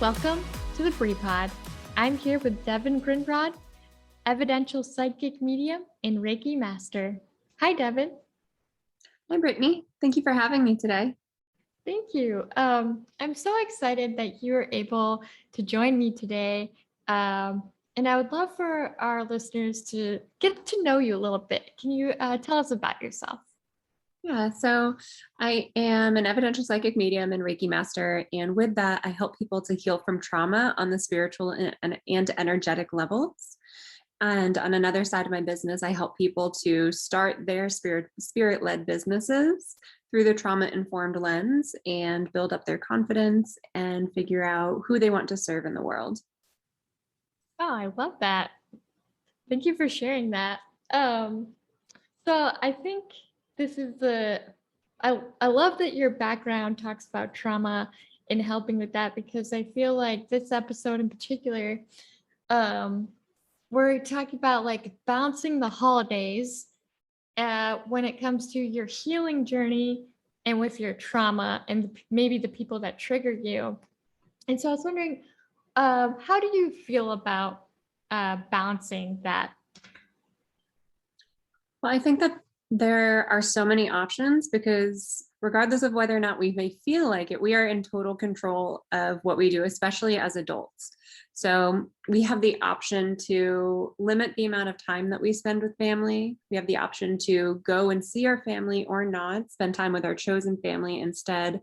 Welcome to the Pod. I'm here with Devin Grindrod, evidential psychic medium and Reiki Master. Hi, Devin. Hi, Brittany. Thank you for having me today. Thank you. I'm so excited that you were able to join me today. And I would love for our listeners to get to know you a little bit. Can you tell us about yourself? Yeah, so I am an evidential psychic medium and Reiki master. And with that, I help people to heal from trauma on the spiritual and energetic levels. And on another side of my business, I help people to start their spirit-led businesses through the trauma-informed lens and build up their confidence and figure out who they want to serve in the world. Oh, I love that. Thank you for sharing that. So I think this is I love that your background talks about trauma and helping with that, because I feel like this episode in particular, we're talking about like balancing the holidays when it comes to your healing journey and with your trauma and maybe the people that trigger you. And so I was wondering, how do you feel about balancing that? Well, I think that there are so many options because regardless of whether or not we may feel like it, we are in total control of what we do, especially as adults. So we have the option to limit the amount of time that we spend with family. We have the option to go and see our family or not, spend time with our chosen family instead,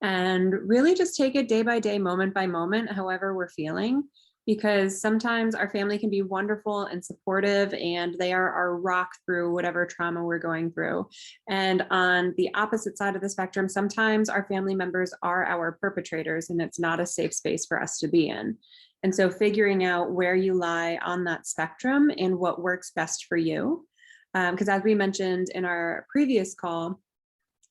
and really just take it day by day, moment by moment, however we're feeling. Because sometimes our family can be wonderful and supportive, and they are our rock through whatever trauma we're going through. And on the opposite side of the spectrum, sometimes our family members are our perpetrators, and it's not a safe space for us to be in. And so figuring out where you lie on that spectrum and what works best for you. Because as we mentioned in our previous call,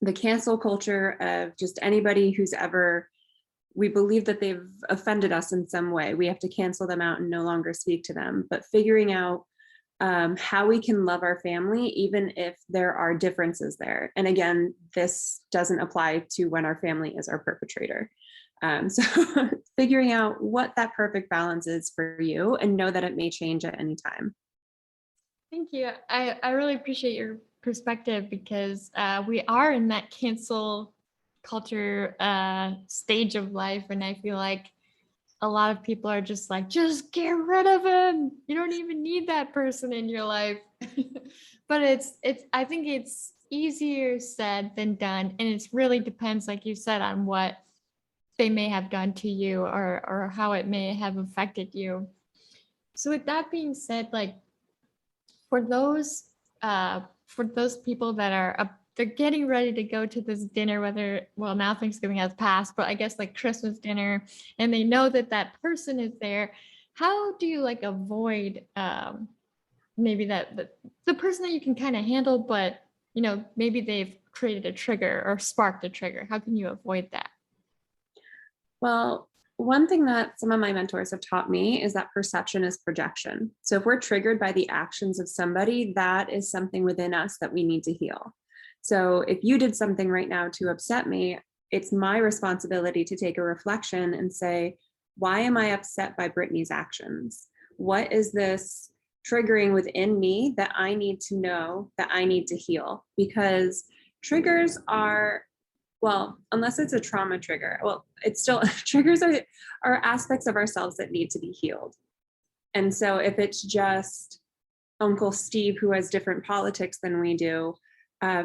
the cancel culture of just anybody who's ever we believe that they've offended us in some way, we have to cancel them out and no longer speak to them. But figuring out how we can love our family, even if there are differences there. And again, this doesn't apply to when our family is our perpetrator. So figuring out what that perfect balance is for you, and know that it may change at any time. Thank you. I really appreciate your perspective, because we are in that cancel culture stage of life, and I feel like a lot of people are just like, just get rid of him, you don't even need that person in your life. But it's I think it's easier said than done, and it really depends, like you said, on what they may have done to you or how it may have affected you. So with that being said, like for those people that are they're getting ready to go to this dinner, now Thanksgiving has passed, but I guess like Christmas dinner, and they know that that person is there. How do you like avoid maybe that the person that you can kind of handle, but maybe they've created a trigger or sparked a trigger? How can you avoid that? Well, one thing that some of my mentors have taught me is that perception is projection. So if we're triggered by the actions of somebody, that is something within us that we need to heal. So if you did something right now to upset me, it's my responsibility to take a reflection and say, why am I upset by Brittany's actions? What is this triggering within me that I need to know, that I need to heal? Because triggers are, well, unless it's a trauma trigger, well, it's still, triggers are aspects of ourselves that need to be healed. And so if it's just Uncle Steve who has different politics than we do,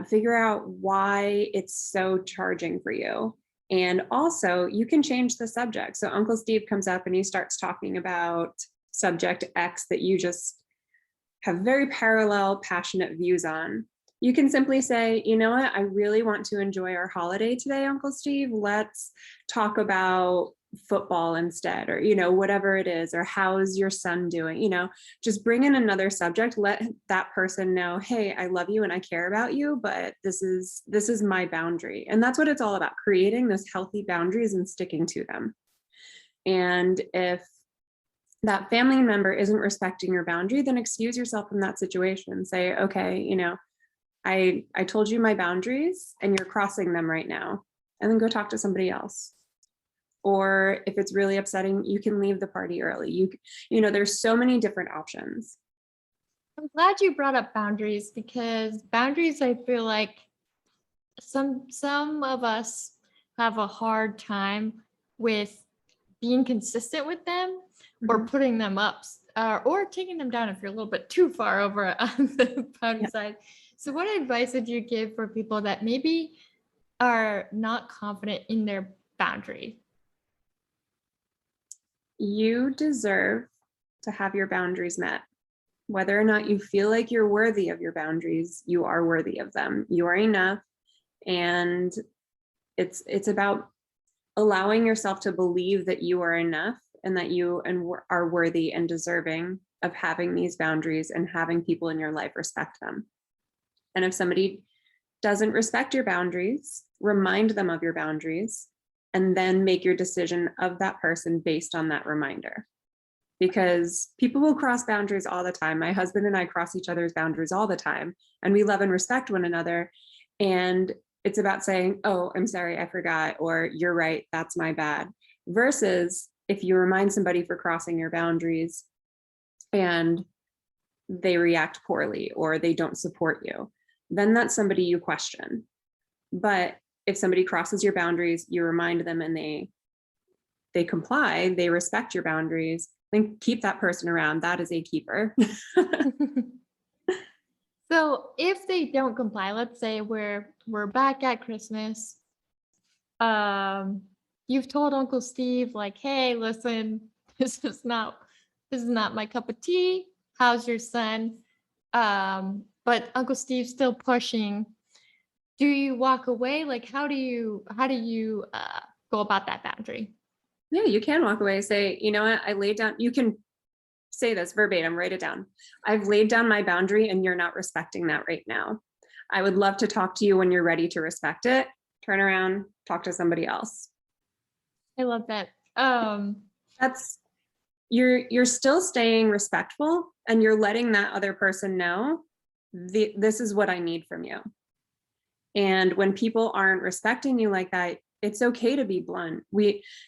figure out why it's so charging for you. And also you can change the subject. So Uncle Steve comes up and he starts talking about subject X that you just have very parallel, passionate views on. You can simply say, you know what, I really want to enjoy our holiday today, Uncle Steve. Let's talk about football instead, or, whatever it is, or how's your son doing? Just bring in another subject, let that person know, hey, I love you and I care about you, but this is my boundary. And that's what it's all about, creating those healthy boundaries and sticking to them. And if that family member isn't respecting your boundary, then excuse yourself from that situation. Say, okay, I told you my boundaries and you're crossing them right now, and then go talk to somebody else. Or if it's really upsetting, you can leave the party early. You know, there's so many different options. I'm glad you brought up boundaries, because boundaries, I feel like some of us have a hard time with being consistent with them, or Mhm. putting them up, or taking them down if you're a little bit too far over on the boundary Yeah. side. So what advice would you give for people that maybe are not confident in their boundary? You deserve to have your boundaries met. Whether or not you feel like you're worthy of your boundaries, you are worthy of them. You are enough. And it's about allowing yourself to believe that you are enough, and that you are worthy and deserving of having these boundaries and having people in your life respect them. And if somebody doesn't respect your boundaries, remind them of your boundaries, and then make your decision of that person based on that reminder. Because people will cross boundaries all the time. My husband and I cross each other's boundaries all the time, and we love and respect one another. And it's about saying, oh, I'm sorry, I forgot, or you're right, that's my bad. Versus if you remind somebody for crossing your boundaries and they react poorly or they don't support you, then that's somebody you question. But if somebody crosses your boundaries, you remind them and they comply, they respect your boundaries, then keep that person around. That is a keeper. So if they don't comply, let's say we're back at Christmas. Um, you've told Uncle Steve, like, hey, listen, this is not my cup of tea. How's your son? But Uncle Steve's still pushing. Do you walk away? Like, how do you go about that boundary? Yeah, you can walk away, say, you know what, I laid down, you can say this verbatim, write it down. I've laid down my boundary and you're not respecting that right now. I would love to talk to you when you're ready to respect it. Turn around, talk to somebody else. I love that. That's you're still staying respectful, and you're letting that other person know this is what I need from you. And when people aren't respecting you like that, it's okay to be blunt.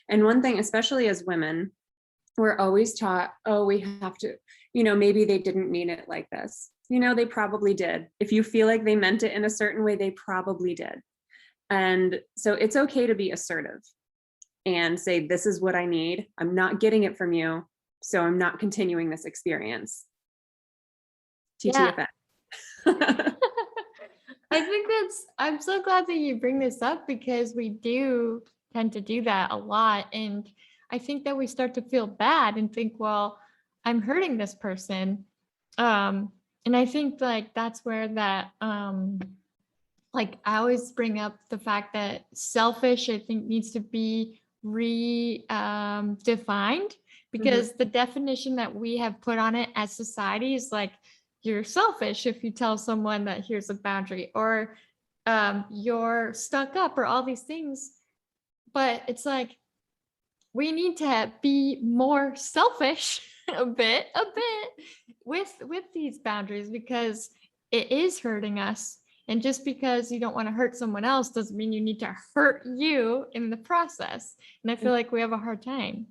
And one thing, especially as women, we're always taught, oh, we have to, maybe they didn't mean it like this. They probably did. If you feel like they meant it in a certain way, they probably did. And so it's okay to be assertive and say, this is what I need. I'm not getting it from you, so I'm not continuing this experience. Yeah. TTFN. I'm so glad that you bring this up, because we do tend to do that a lot. And I think that we start to feel bad and think, well, I'm hurting this person. And I think like that's where that, like I always bring up the fact that selfish, I think, needs to be defined, because the definition that we have put on it as society is like, you're selfish if you tell someone that here's a boundary, or you're stuck up, or all these things. But it's like, we need to be more selfish a bit with these boundaries, because it is hurting us. And just because you don't want to hurt someone else doesn't mean you need to hurt you in the process. And I feel like we have a hard time.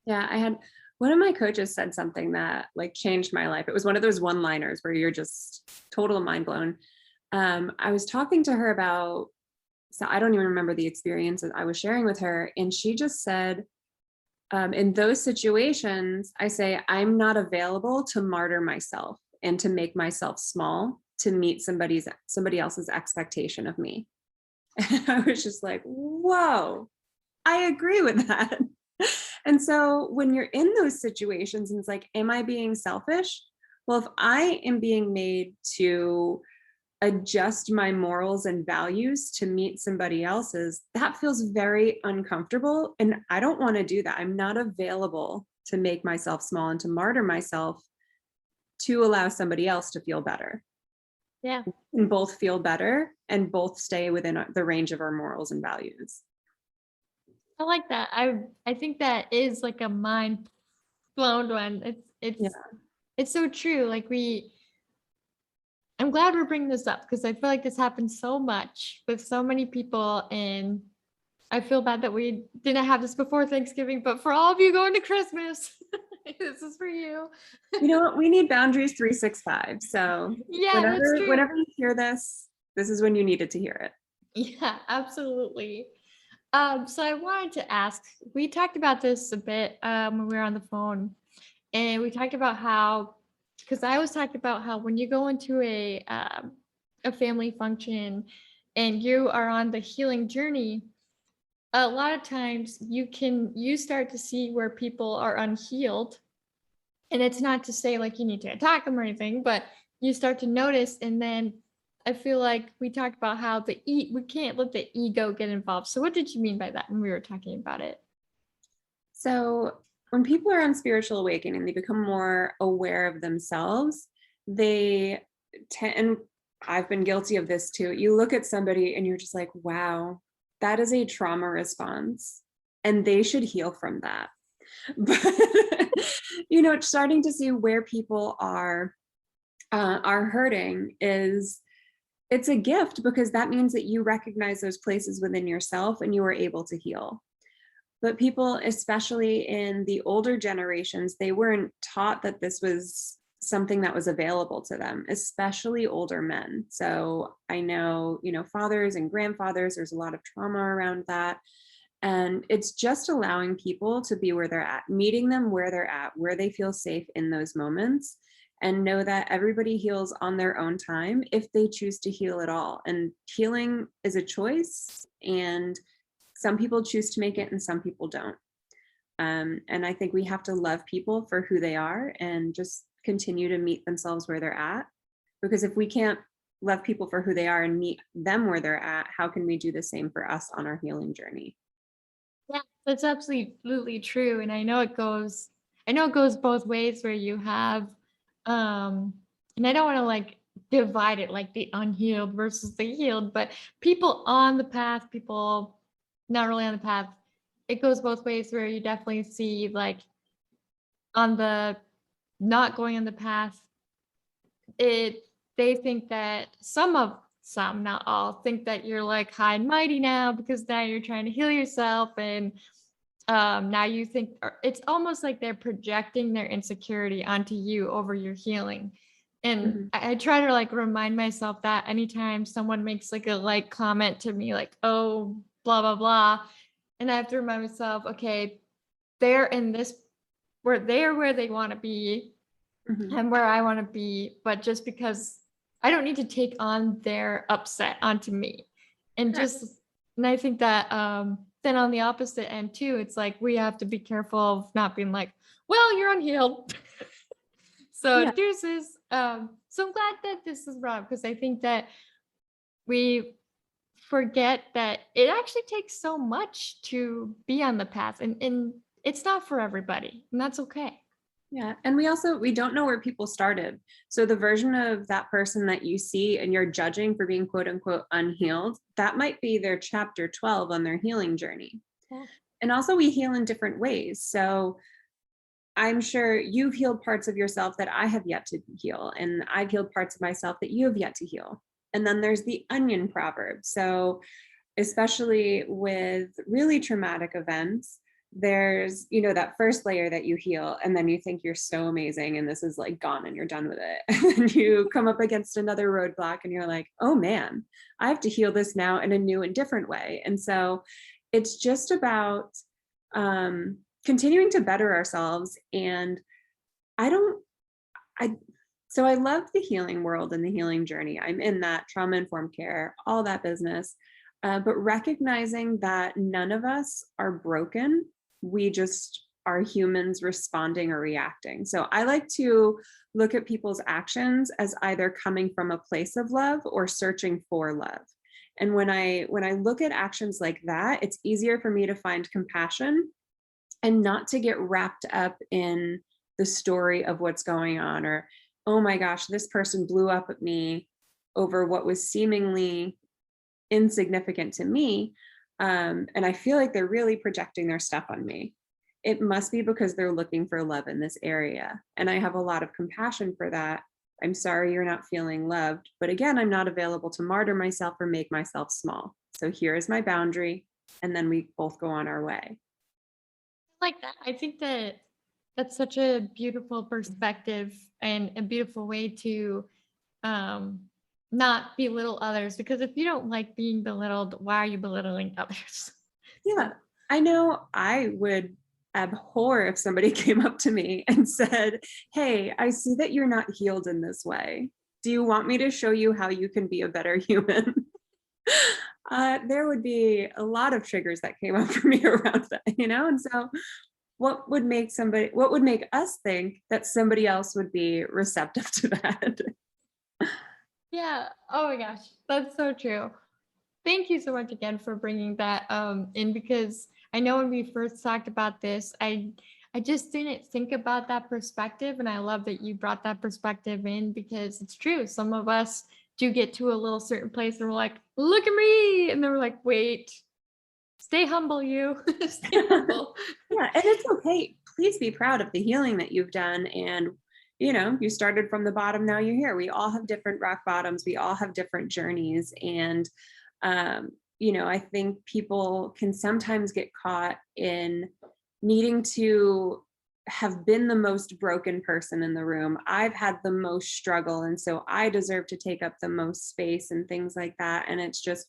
Yeah, I had one of my coaches said something that like changed my life. It was one of those one-liners where you're just total mind blown. I was talking to her about, so I don't even remember the experience that I was sharing with her. And she just said, in those situations, I say, I'm not available to martyr myself and to make myself small to meet somebody else's expectation of me. And I was just like, whoa, I agree with that. And so when you're in those situations and it's like, am I being selfish? Well, if I am being made to adjust my morals and values to meet somebody else's, that feels very uncomfortable. And I don't want to do that. I'm not available to make myself small and to martyr myself to allow somebody else to feel better. Yeah. And both feel better and both stay within the range of our morals and values. I like that. I think that is like a mind blown one. It's so true. Like I'm glad we're bringing this up, because I feel like this happens so much with so many people in I feel bad that we didn't have this before Thanksgiving, but for all of you going to Christmas, this is for you. You know what? We need boundaries 365. So Yeah, that's true. whenever you hear this, this is when you needed to hear it. Yeah, absolutely. So I wanted to ask, we talked about this a bit when we were on the phone, and we talked about how, because I was talking about how when you go into a family function and you are on the healing journey, a lot of times you start to see where people are unhealed, and it's not to say like you need to attack them or anything, but you start to notice. And then I feel like we talked about how we can't let the ego get involved. So what did you mean by that when we were talking about it? So when people are on spiritual awakening, they become more aware of themselves. They tend, and I've been guilty of this too. You look at somebody and you're just like, wow, that is a trauma response, and they should heal from that. But starting to see where people are hurting it's a gift, because that means that you recognize those places within yourself and you are able to heal. But people, especially in the older generations, they weren't taught that this was something that was available to them, especially older men. So I know, fathers and grandfathers, there's a lot of trauma around that. And it's just allowing people to be where they're at, meeting them where they're at, where they feel safe in those moments, and know that everybody heals on their own time if they choose to heal at all. And healing is a choice, and some people choose to make it and some people don't. And I think we have to love people for who they are and just continue to meet themselves where they're at. Because if we can't love people for who they are and meet them where they're at, how can we do the same for us on our healing journey? Yeah, that's absolutely true. And I know it goes both ways where you have, and I don't want to like divide it like the unhealed versus the healed, but people on the path, people not really on the path. It goes both ways where you definitely see like on the not going on the path, it they think that some, not all, think that you're like high and mighty now because now you're trying to heal yourself. And now you think, or it's almost like they're projecting their insecurity onto you over your healing. And Mhm. I try to like remind myself that anytime someone makes like a like comment to me, like, oh, blah, blah, blah. And I have to remind myself, okay, they're in this, where they're where they want to be Mhm. and where I want to be, but just because I don't need to take on their upset onto me. And Correct. just, and I think that then on the opposite end too, it's like we have to be careful of not being like, well, you're unhealed. So Yeah. deuces. So I'm glad that this is brought up, because I think that we forget that it actually takes so much to be on the path, and it's not for everybody, and that's okay. Yeah. And we don't know where people started. So the version of that person that you see and you're judging for being quote unquote unhealed, that might be their chapter 12 on their healing journey. Yeah. And also, we heal in different ways. So I'm sure you've healed parts of yourself that I have yet to heal, and I've healed parts of myself that you have yet to heal. And then there's the onion proverb. So, especially with really traumatic events, there's, that first layer that you heal, and then you think you're so amazing and this is like gone and you're done with it. And then you come up against another roadblock and you're like, oh man, I have to heal this now in a new and different way. And so it's just about continuing to better ourselves. And I don't, I, so I love the healing world and the healing journey. I'm in that trauma informed care, all that business. But recognizing that none of us are broken, we just are humans responding or reacting. So I like to look at people's actions as either coming from a place of love or searching for love. And when I look at actions like that, it's easier for me to find compassion and not to get wrapped up in the story of what's going on, or, oh my gosh, this person blew up at me over what was seemingly insignificant to me. And I feel like they're really projecting their stuff on me. It must be because they're looking for love in this area. And I have a lot of compassion for that. I'm sorry you're not feeling loved. But again, I'm not available to martyr myself or make myself small. So here is my boundary. and then we both go on our way. Like that. I think that that's such a beautiful perspective and a beautiful way to um not belittle others, because if you don't like being belittled, why are you belittling others? Yeah, So I know I would abhor if somebody came up to me and said, "Hey, I see that you're not healed in this way. Do you want me to show you how you can be a better human?" There would be a lot of triggers that came up for me around that, And so, what would make us think that somebody else would be receptive to that? yeah. Oh my gosh, that's so true. Thank you so much again for bringing that in, because I know when we first talked about this, I just didn't think about that perspective, and I love that you brought that perspective in, because it's true. Some of us do get to a little certain place and we're like, "Look at me," and then we're like, "Wait, stay humble, you, stay humble." Yeah, and it's okay. Please be proud of the healing that you've done. And, you started from the bottom, now you're here. We all have different rock bottoms, we all have different journeys. And, I think people can sometimes get caught in needing to have been the most broken person in the room. I've had the most struggle. And so I deserve to take up the most space and things like that. And it's just,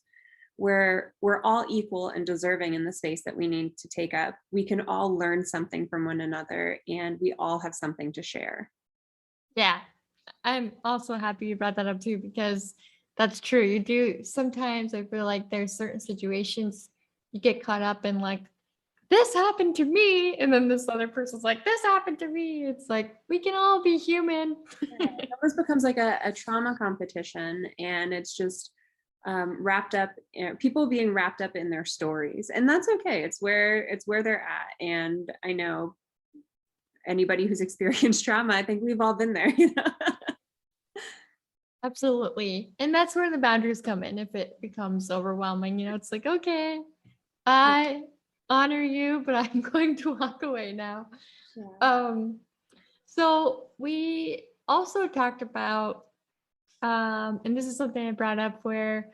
we're all equal and deserving in the space that we need to take up. We can all learn something from one another, and we all have something to share. Yeah, I'm also happy you brought that up too, because that's true. You do sometimes, I feel like there's certain situations you get caught up in, like, this happened to me. And then this other person's like, this happened to me. It's like, we can all be human. It almost becomes like a trauma competition, and it's just wrapped up, people being wrapped up in their stories, and that's okay. It's where they're at. And I know anybody who's experienced trauma, I think we've all been there. Absolutely. And that's where the boundaries come in. If it becomes overwhelming, it's like, okay, I honor you, but I'm going to walk away now. Yeah. Um, so we also talked about, and this is something I brought up, where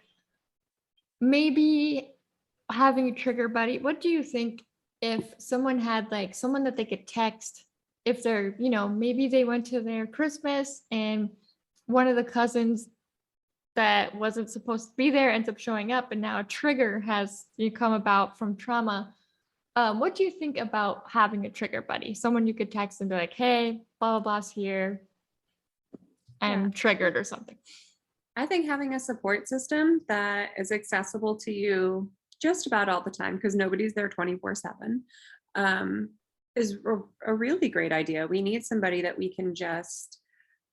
maybe having a trigger buddy. What do you think if someone had like someone that they could text, if they're, maybe they went to their Christmas and one of the cousins that wasn't supposed to be there ends up showing up, and now a trigger has come about from trauma. What do you think about having a trigger buddy? Someone you could text and be like, "Hey, blah blah blah's here. Yeah. I'm triggered," or something. I think having a support system that is accessible to you just about all the time, because nobody's there 24/7, um, is a really great idea. We need somebody that we can just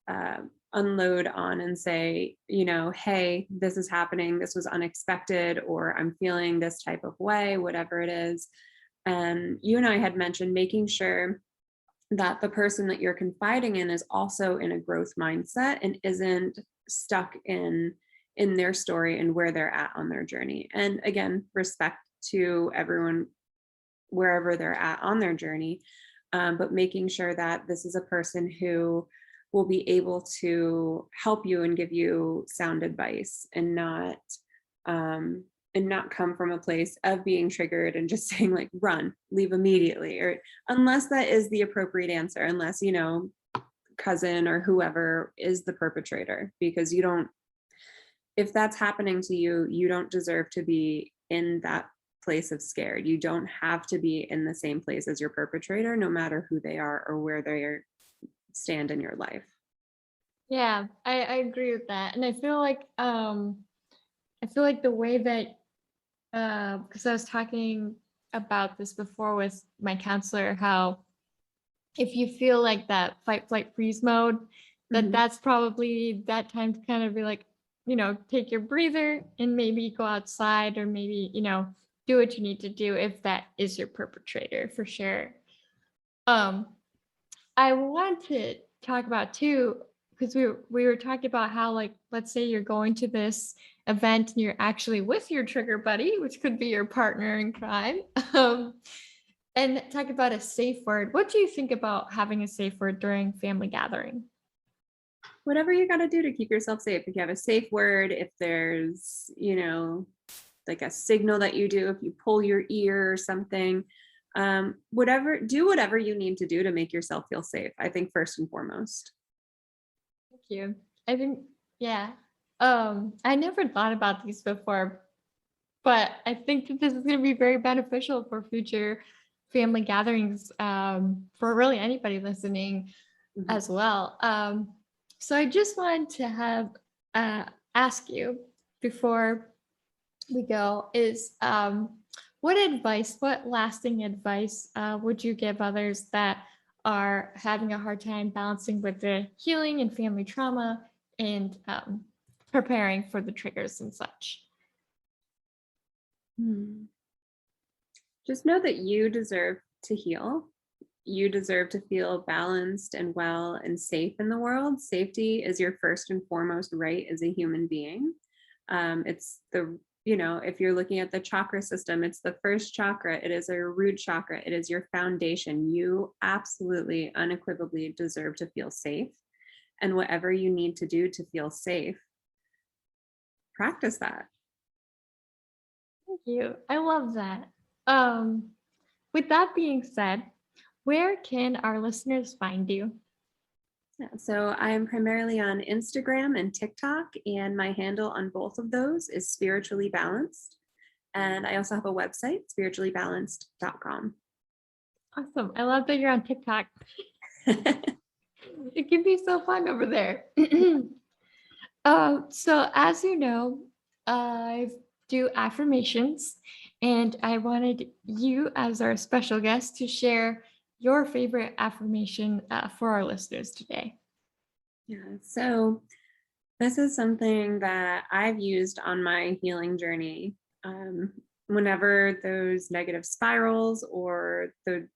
uh, unload on and say, "Hey, this is happening. This was unexpected," or "I'm feeling this type of way," whatever it is. And you and I had mentioned making sure that the person that you're confiding in is also in a growth mindset and isn't stuck in their story and where they're at on their journey. And again, respect to everyone wherever they're at on their journey, but making sure that this is a person who will be able to help you and give you sound advice, and not come from a place of being triggered and just saying like, "Run, leave immediately," or unless that is the appropriate answer, unless cousin or whoever is the perpetrator, because you don't, if that's happening to you, you don't deserve to be in that place of scared. You don't have to be in the same place as your perpetrator, no matter who they are or where they stand in your life. Yeah, I agree with that. And I feel like the way that because I was talking about this before with my counselor, how if you feel like that fight, flight, freeze mode, Mhm. that's probably that time to kind of be like, take your breather and maybe go outside, or maybe, do what you need to do if that is your perpetrator, for sure. Um, I want to talk about too, because we were talking about how, like, let's say you're going to this event and you're actually with your trigger buddy, which could be your partner in crime. Um, and talk about a safe word. What do you think about having a safe word during family gathering? Whatever you got to do to keep yourself safe. If you have a safe word, if there's, like a signal that you do, if you pull your ear or something, do whatever you need to do to make yourself feel safe, I think, first and foremost. Thank you. I think, yeah. I never thought about these before, but I think that this is going to be very beneficial for future family gatherings, for really anybody listening Mhm. as well. So I just wanted to have ask you before we go is what lasting advice would you give others that are having a hard time balancing with the healing and family trauma and preparing for the triggers and such? Hmm. Just know that you deserve to heal. You deserve to feel balanced and well and safe in the world. Safety is your first and foremost right as a human being. It's the, if you're looking at the chakra system, it's the first chakra. It is a root chakra. It is your foundation. You absolutely, unequivocally deserve to feel safe. And whatever you need to do to feel safe, practice that. Thank you. I love that. Um, with that being said, where can our listeners find you? Yeah, so I'm primarily on Instagram and TikTok, and my handle on both of those is Spiritually Balanced. And I also have a website, spirituallybalanced.com. Awesome. I love that you're on TikTok. It can be so fun over there. So as you know, I do affirmations, and I wanted you as our special guest to share your favorite affirmation for our listeners today. Yeah, so this is something that I've used on my healing journey. Whenever those negative spirals or the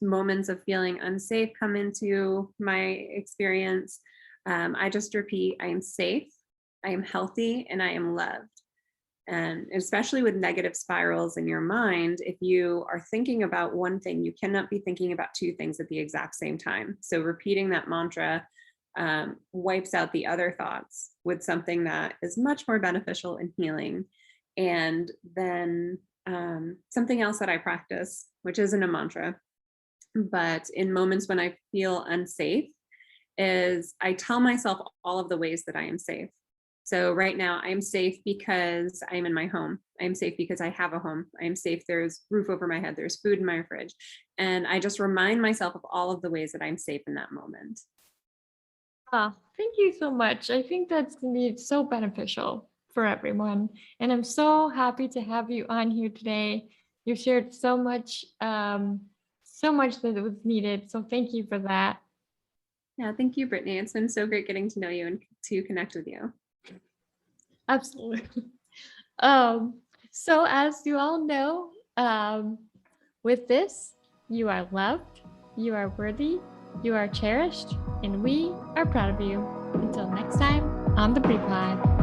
moments of feeling unsafe come into my experience, I just repeat, I am safe, I am healthy, and I am loved. And especially with negative spirals in your mind, if you are thinking about one thing, you cannot be thinking about two things at the exact same time. So repeating that mantra wipes out the other thoughts with something that is much more beneficial and healing. And then something else that I practice, which isn't a mantra, but in moments when I feel unsafe, is I tell myself all of the ways that I am safe. So right now I'm safe because I'm in my home. I'm safe because I have a home. I'm safe. There's roof over my head. There's food in my fridge. And I just remind myself of all of the ways that I'm safe in that moment. Thank you so much. I think that's going to be so beneficial for everyone. And I'm so happy to have you on here today. You shared so much that was needed. So thank you for that. Yeah, thank you, Brittany. It's been so great getting to know you and to connect with you. Absolutely. Um, so as you all know, with this, you are loved, you are worthy, you are cherished, and we are proud of you. Until next time on the Pre-Pod.